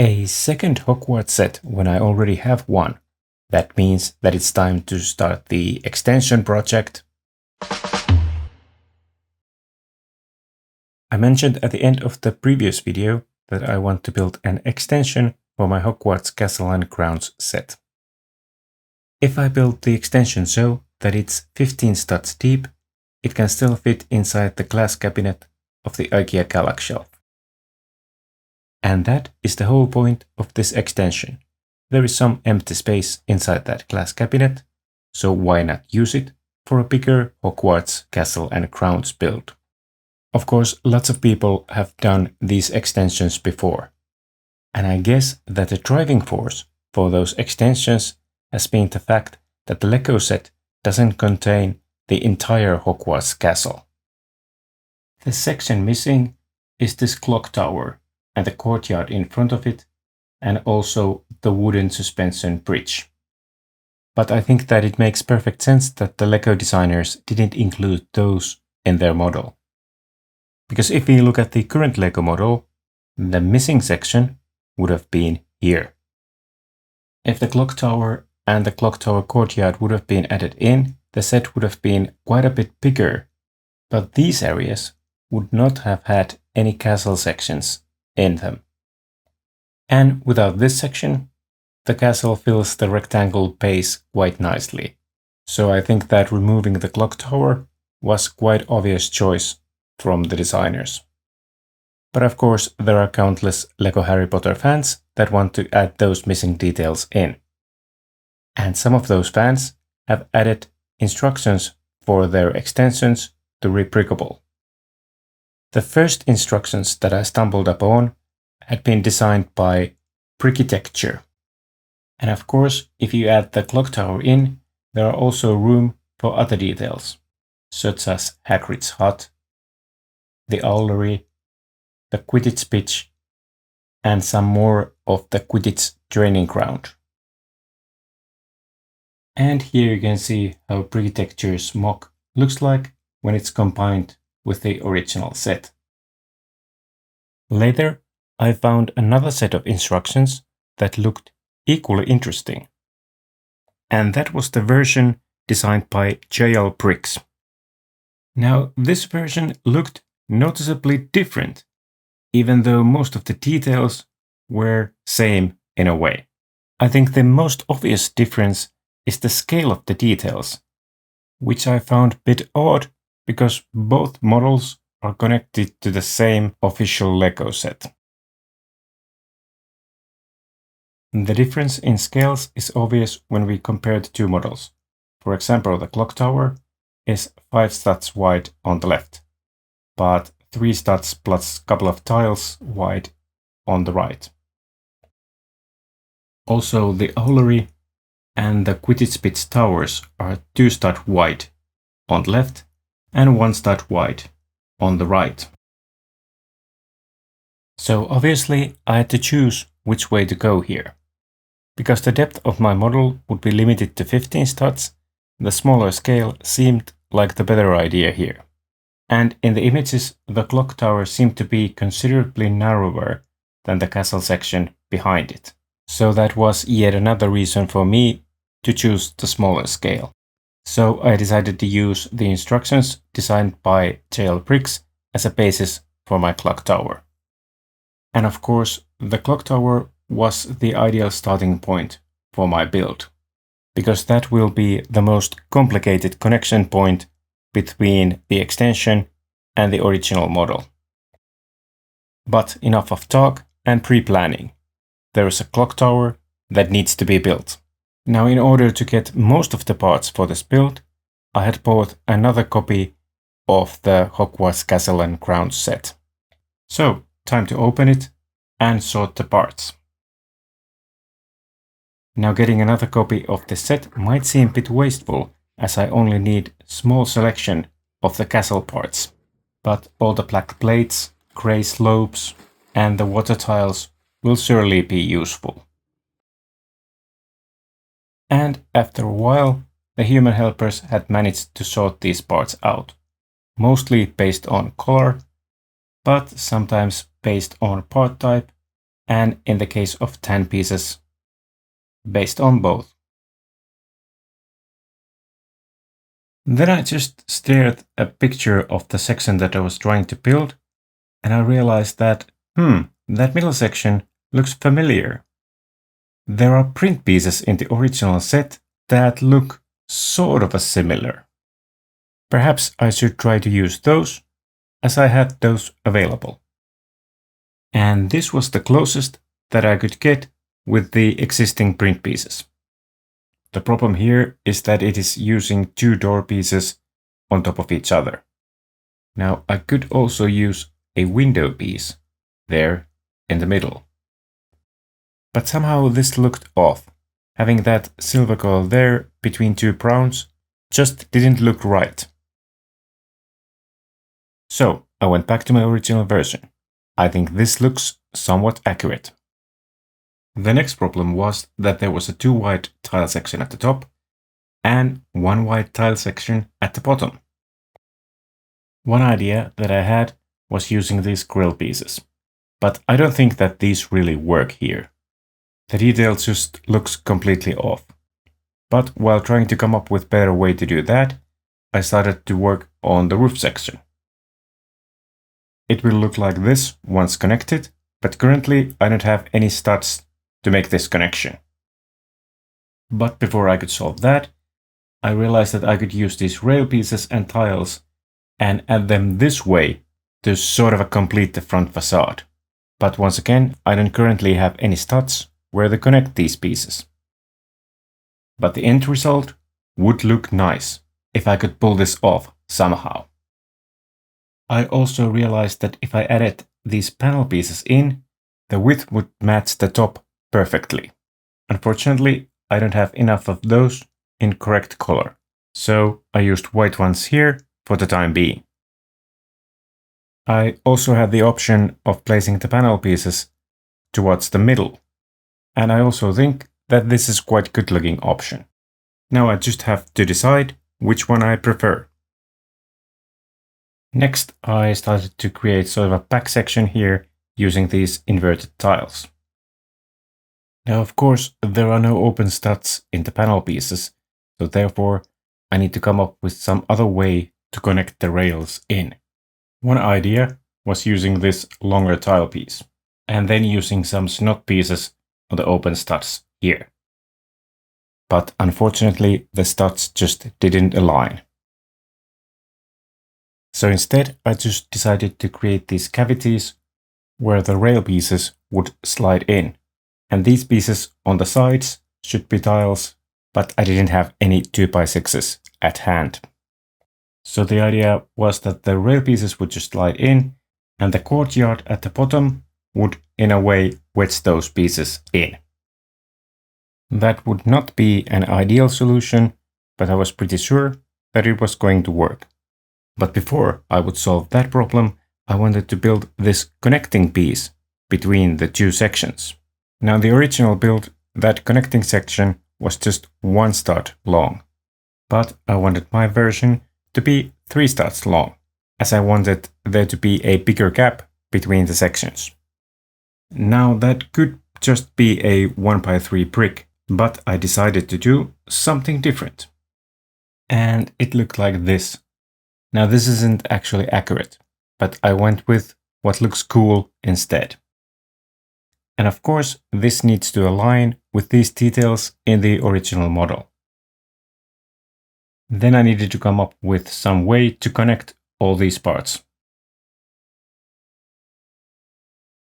A second Hogwarts set when I already have one. That means that it's time to start the extension project. I mentioned at the end of the previous video that I want to build an extension for my Hogwarts Castle and Grounds set. If I build the extension so that it's 15 studs deep, it can still fit inside the glass cabinet of the Ikea Kallax shelf. And that is the whole point of this extension. There is some empty space inside that glass cabinet, so why not use it for a bigger Hogwarts Castle and Grounds build? Of course, lots of people have done these extensions before. And I guess that the driving force for those extensions has been the fact that the Lego set doesn't contain the entire Hogwarts castle. The section missing is this clock tower and the courtyard in front of it, and also the wooden suspension bridge. But I think that it makes perfect sense that the Lego designers didn't include those in their model. Because if we look at the current Lego model, the missing section would have been here. If the clock tower and the clock tower courtyard would have been added in, the set would have been quite a bit bigger, but these areas would not have had any castle sections in them. And without this section, the castle fills the rectangle base quite nicely. So I think that removing the clock tower was quite obvious choice from the designers. But of course, there are countless Lego Harry Potter fans that want to add those missing details in. And some of those fans have added instructions for their extensions to be brickable. The first instructions that I stumbled upon had been designed by Brickitecture. And of course, if you add the clock tower in, there are also room for other details, such as Hagrid's hut, the owlery, the Quidditch pitch, and some more of the Quidditch training ground. And here you can see how Brickitecture's mock looks like when it's combined with the original set. Later, I found another set of instructions that looked equally interesting. And that was the version designed by JL Bricks. Now, this version looked noticeably different, even though most of the details were same in a way. I think the most obvious difference is the scale of the details, which I found a bit odd because both models are connected to the same official Lego set. The difference in scales is obvious when we compare the two models. For example, the clock tower is 5 studs wide on the left, but 3 studs plus a couple of tiles wide on the right. Also, the owlery and the Quidditch pitch towers are 2 stud wide on the left and 1 stud wide on the right. So obviously I had to choose which way to go here. Because the depth of my model would be limited to 15 studs, the smaller scale seemed like the better idea here. And in the images, the clock tower seemed to be considerably narrower than the castle section behind it. So that was yet another reason for me to choose the smaller scale. So I decided to use the instructions designed by JL Bricks as a basis for my clock tower. And of course, the clock tower was the ideal starting point for my build, because that will be the most complicated connection point between the extension and the original model. But enough of talk and pre-planning. There is a clock tower that needs to be built. Now, in order to get most of the parts for this build, I had bought another copy of the Hogwarts Castle and Grounds set. So, time to open it and sort the parts. Now, getting another copy of the set might seem a bit wasteful, as I only need a small selection of the castle parts. But all the black plates, grey slopes, and the water tiles will surely be useful. And after a while, the human helpers had managed to sort these parts out, mostly based on color, but sometimes based on part type and in the case of 10 pieces, based on both. Then I just stared at a picture of the section that I was trying to build, and I realized that, that middle section looks familiar. There are print pieces in the original set that look sort of similar. Perhaps I should try to use those, as I had those available. And this was the closest that I could get with the existing print pieces. The problem here is that it is using 2 door pieces on top of each other. Now I could also use a window piece there in the middle. But somehow this looked off. Having that silver color there between 2 browns just didn't look right. So I went back to my original version. I think this looks somewhat accurate. The next problem was that there was a 2 wide tile section at the top and 1 wide tile section at the bottom. One idea that I had was using these grill pieces, but I don't think that these really work here. The detail just looks completely off. But while trying to come up with a better way to do that, I started to work on the roof section. It will look like this once connected, but currently I don't have any studs to make this connection. But before I could solve that, I realized that I could use these rail pieces and tiles and add them this way to sort of complete the front facade. But once again, I don't currently have any studs where to connect these pieces. But the end result would look nice if I could pull this off somehow. I also realized that if I added these panel pieces in, the width would match the top perfectly. Unfortunately, I don't have enough of those in correct color, so I used white ones here for the time being. I also had the option of placing the panel pieces towards the middle, and I also think that this is quite good looking option. Now I just have to decide which one I prefer. Next, I started to create sort of a back section here using these inverted tiles. Now, of course, there are no open studs in the panel pieces, so therefore I need to come up with some other way to connect the rails in. One idea was using this longer tile piece, and then using some snot pieces on the open studs here. But unfortunately, the studs just didn't align. So instead, I just decided to create these cavities where the rail pieces would slide in. And these pieces on the sides should be tiles, but I didn't have any 2x6s at hand. So the idea was that the rail pieces would just slide in, and the courtyard at the bottom would in a way wedge those pieces in. That would not be an ideal solution, but I was pretty sure that it was going to work. But before I would solve that problem, I wanted to build this connecting piece between the 2 sections. Now the original build, that connecting section was just 1 stud long, but I wanted my version to be 3 studs long, as I wanted there to be a bigger gap between the sections. Now that could just be a 1x3 brick, but I decided to do something different. And it looked like this. Now this isn't actually accurate, but I went with what looks cool instead. And of course, this needs to align with these details in the original model. Then I needed to come up with some way to connect all these parts.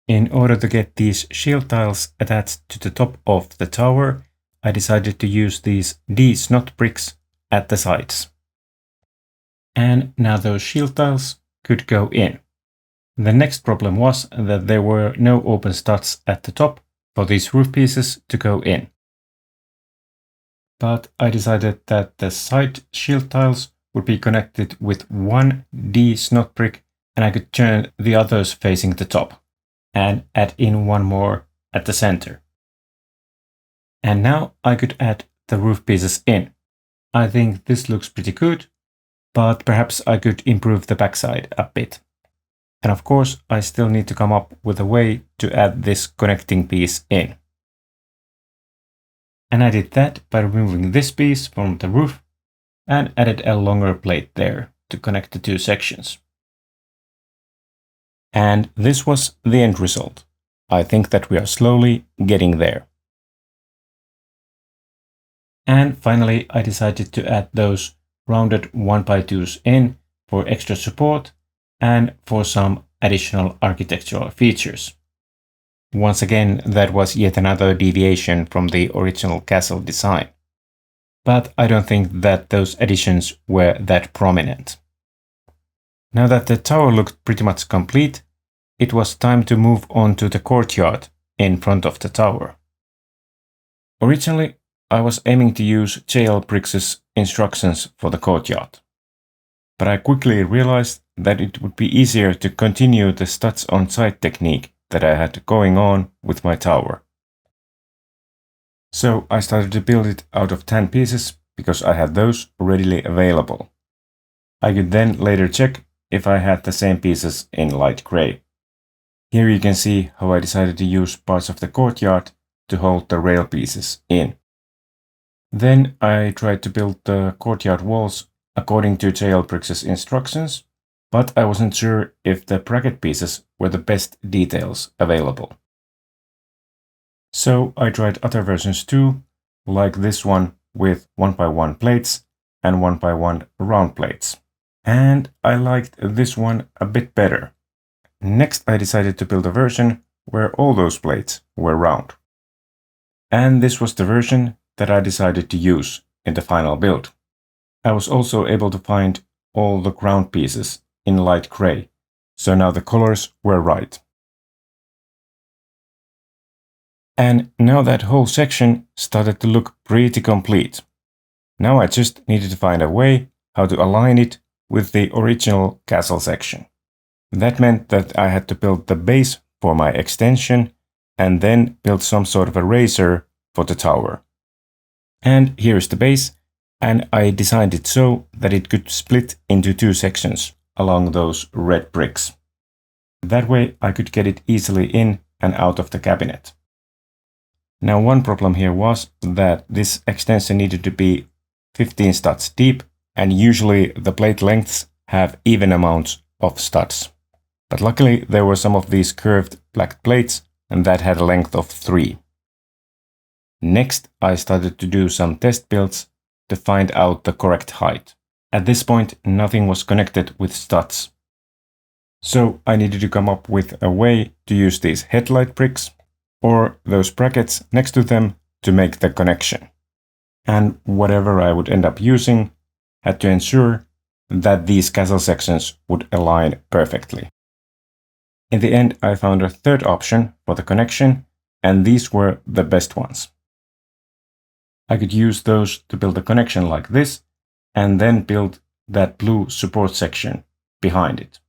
In order to get these shield tiles attached to the top of the tower, I decided to use these D-snot bricks at the sides. And now those shield tiles could go in. The next problem was that there were no open studs at the top for these roof pieces to go in. But I decided that the side shield tiles would be connected with 1 D-snot brick, and I could turn the others facing the top and add in 1 more at the center. And now I could add the roof pieces in. I think this looks pretty good, but perhaps I could improve the backside a bit. And of course, I still need to come up with a way to add this connecting piece in. And I did that by removing this piece from the roof and added a longer plate there to connect the two sections. And this was the end result. I think that we are slowly getting there. And finally, I decided to add those rounded 1x2s in for extra support and for some additional architectural features. Once again, that was yet another deviation from the original castle design. But I don't think that those additions were that prominent. Now that the tower looked pretty much complete, it was time to move on to the courtyard in front of the tower. Originally, I was aiming to use JL Bricks' instructions for the courtyard. But I quickly realized that it would be easier to continue the studs on site technique that I had going on with my tower. So I started to build it out of 10 pieces because I had those readily available. I could then later check if I had the same pieces in light gray. Here you can see how I decided to use parts of the courtyard to hold the rail pieces in. Then I tried to build the courtyard walls according to JL Bricks' instructions, but I wasn't sure if the bracket pieces were the best details available. So I tried other versions too, like this one with 1x1 plates and 1x1 round plates. And I liked this one a bit better. Next I decided to build a version where all those plates were round. And this was the version that I decided to use in the final build. I was also able to find all the ground pieces in light gray, so now the colors were right. And now that whole section started to look pretty complete. Now I just needed to find a way how to align it with the original castle section. That meant that I had to build the base for my extension and then build some sort of a raiser for the tower. And here is the base, and I designed it so that it could split into two sections along those red bricks. That way I could get it easily in and out of the cabinet. Now one problem here was that this extension needed to be 15 studs deep, and usually the plate lengths have even amounts of studs. But luckily there were some of these curved black plates, and that had a length of 3. Next I started to do some test builds to find out the correct height. At this point nothing was connected with studs. So I needed to come up with a way to use these headlight bricks or those brackets next to them to make the connection. And whatever I would end up using had to ensure that these castle sections would align perfectly. In the end I found a third option for the connection, and these were the best ones. I could use those to build a connection like this, and then build that blue support section behind it.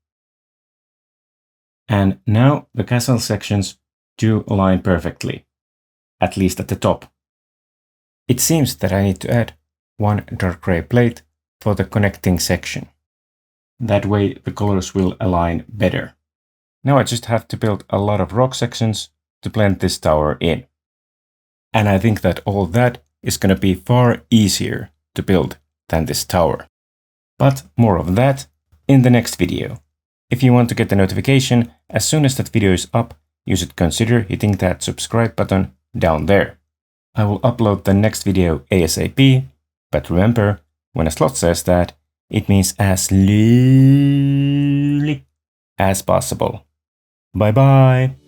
And now the castle sections do align perfectly, at least at the top. It seems that I need to add one dark gray plate for the connecting section. That way the colors will align better. Now I just have to build a lot of rock sections to blend this tower in. And I think that all that is going to be far easier to build than this tower. But more of that in the next video. If you want to get the notification as soon as that video is up, you should consider hitting that subscribe button down there. I will upload the next video ASAP, but remember, when a Sloth says that, it means as slowly as possible. Bye bye!